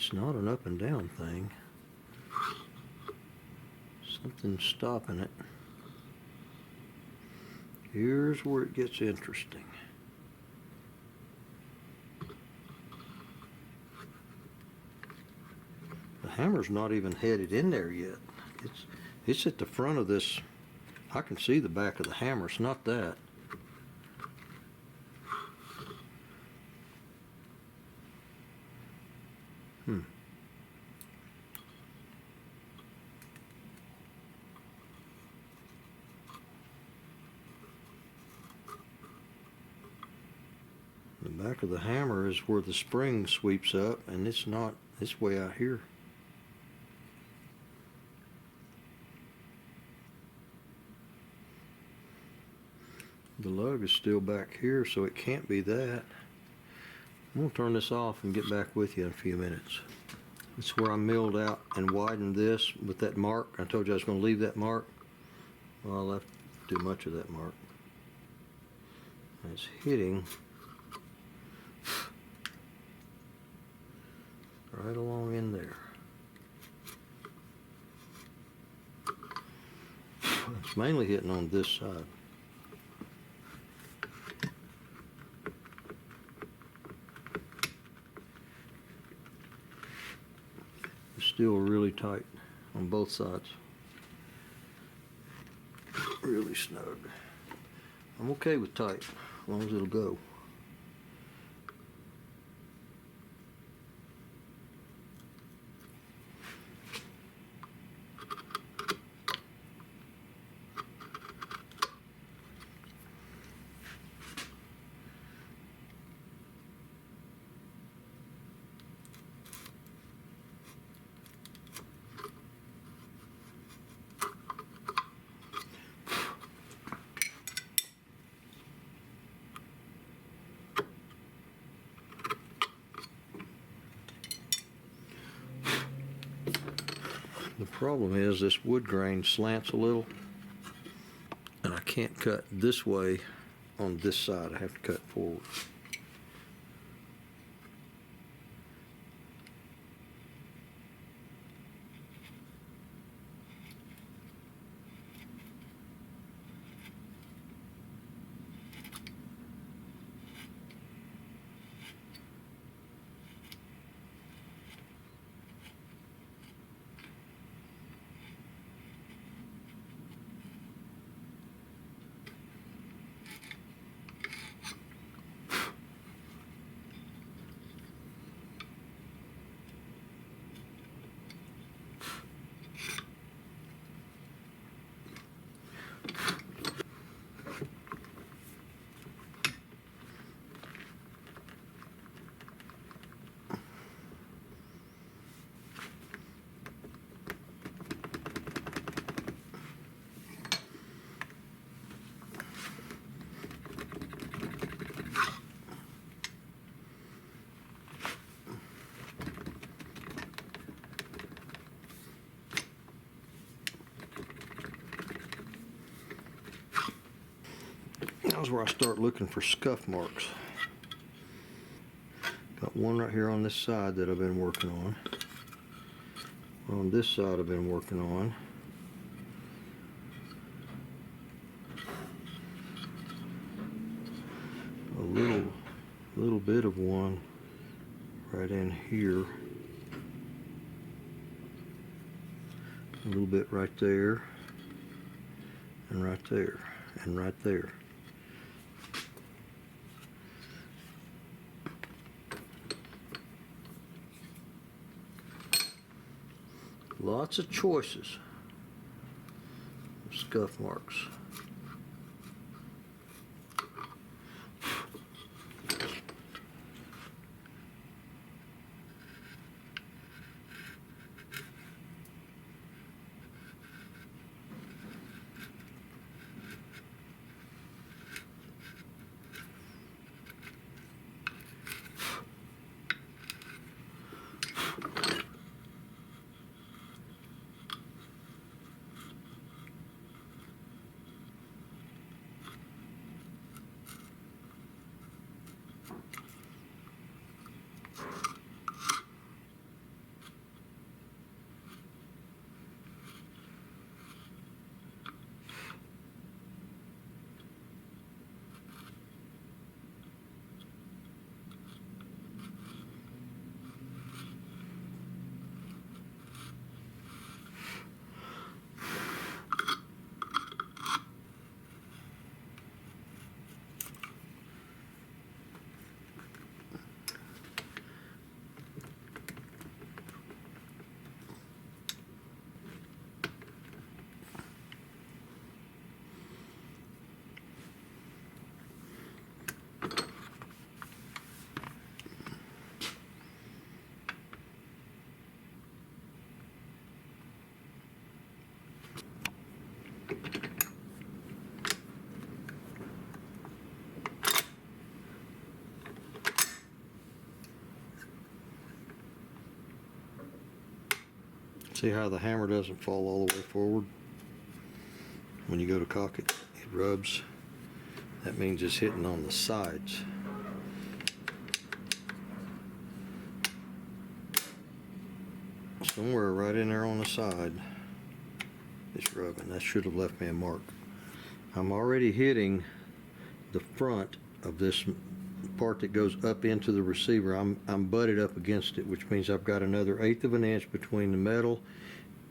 It's not an up and down thing. Something's stopping it. Here's where it gets interesting. The hammer's not even headed in there yet. It's at the front of this. I can see the back of the hammer. It's not that. The back of the hammer is where the spring sweeps up, and it's not. It's way out here. The lug is still back here, so it can't be that. I'm going to turn this off and get back with you in a few minutes. This is where I milled out and widened this with that mark. I told you I was going to leave that mark. Well, I left too much of that mark. It's hitting right along in there. It's mainly hitting on this side. It's still really tight on both sides. Really snug. I'm okay with tight, as long as it'll go. The problem is this wood grain slants a little, and I can't cut this way on this side. I have to cut forward. That's where I start looking for scuff marks. Got one right here on this side that I've been working on. On this side I've been working on. A little bit of one right in here. A little bit right there. And right there. And right there. Lots of choices of scuff marks. See how the hammer doesn't fall all the way forward? When you go to cock it, it rubs. That means it's hitting on the sides. Somewhere right in there on the side, it's rubbing. That should have left me a mark. I'm already hitting the front of this part that goes up into the receiver. I'm butted up against it, which means I've got another 1/8 of an inch between the metal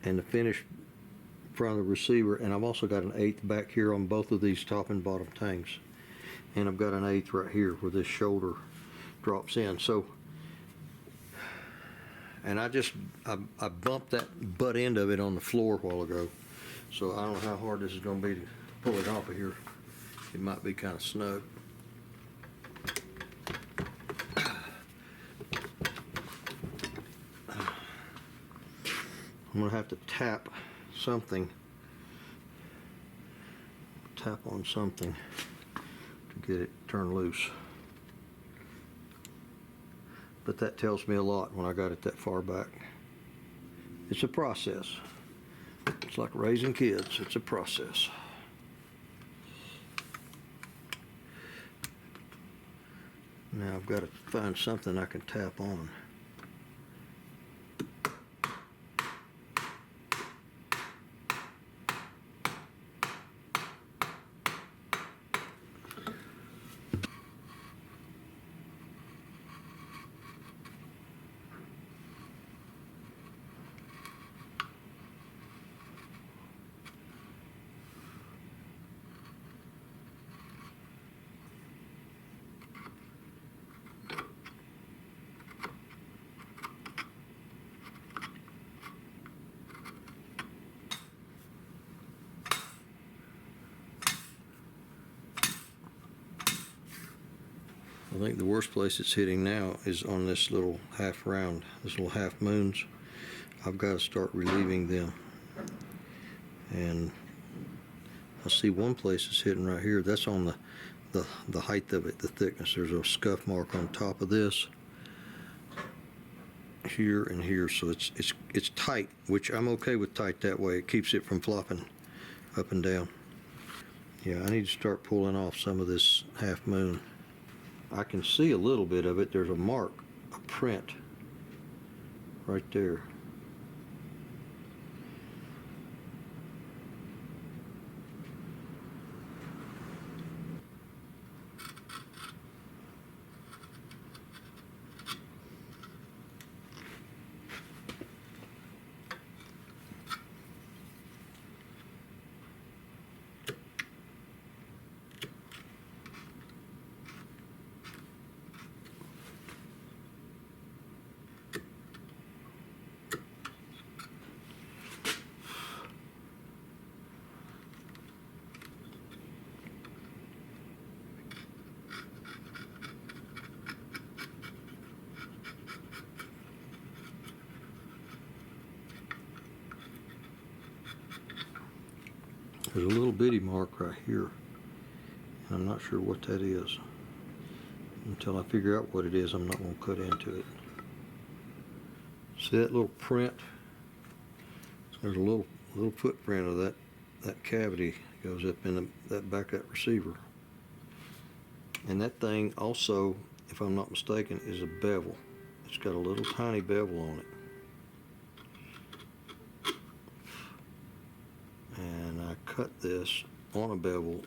and the finished front of the receiver, and I've also got an 1/8 back here on both of these top and bottom tanks, and I've got an 1/8 right here where this shoulder drops in. So, and I bumped that butt end of it on the floor a while ago, so I don't know how hard this is going to be to pull it off of here. It might be kind of snug. I'm going to have to tap something, tap on something to get it turned loose. But that tells me a lot when I got it that far back. It's a process. It's like raising kids. It's a process. Now I've got to find something I can tap on. I think the worst place it's hitting now is on this little half round, this little half moons. I've got to start relieving them. And I see one place it's hitting right here. That's on the height of it, the thickness. There's a scuff mark on top of this, here and here. So it's tight, which I'm okay with tight that way. It keeps it from flopping up and down. Yeah, I need to start pulling off some of this half moon. I can see a little bit of it. There's a mark, a print right there. There's a little bitty mark right here, and I'm not sure what that is. Until I figure out what it is, I'm not going to cut into it. See that little print? There's a little footprint of that cavity that goes up in that back of that receiver. And that thing also, if I'm not mistaken, is a bevel. It's got a little tiny bevel on it. And I cut this on a bevel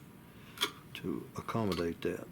to accommodate that.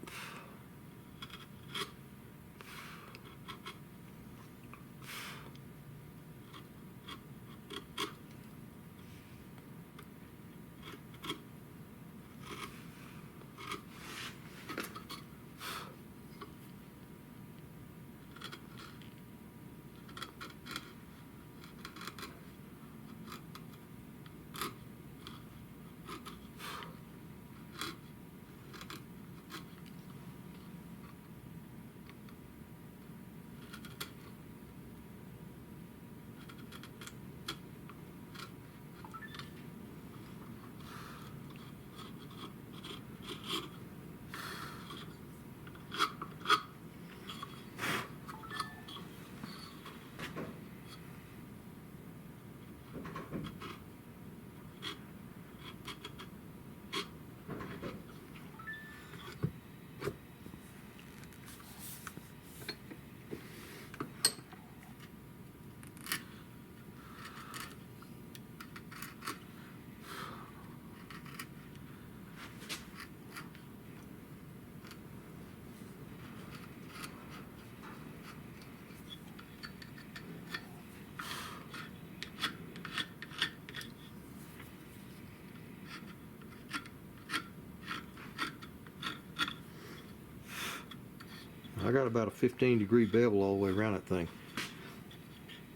I got about a 15-degree bevel all the way around that thing.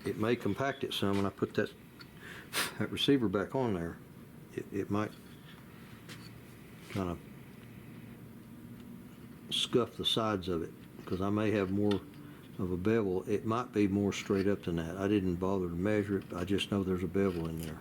It may compact it some when I put that receiver back on there. It might kind of scuff the sides of it because I may have more of a bevel. It might be more straight up than that. I didn't bother to measure it, but I just know there's a bevel in there.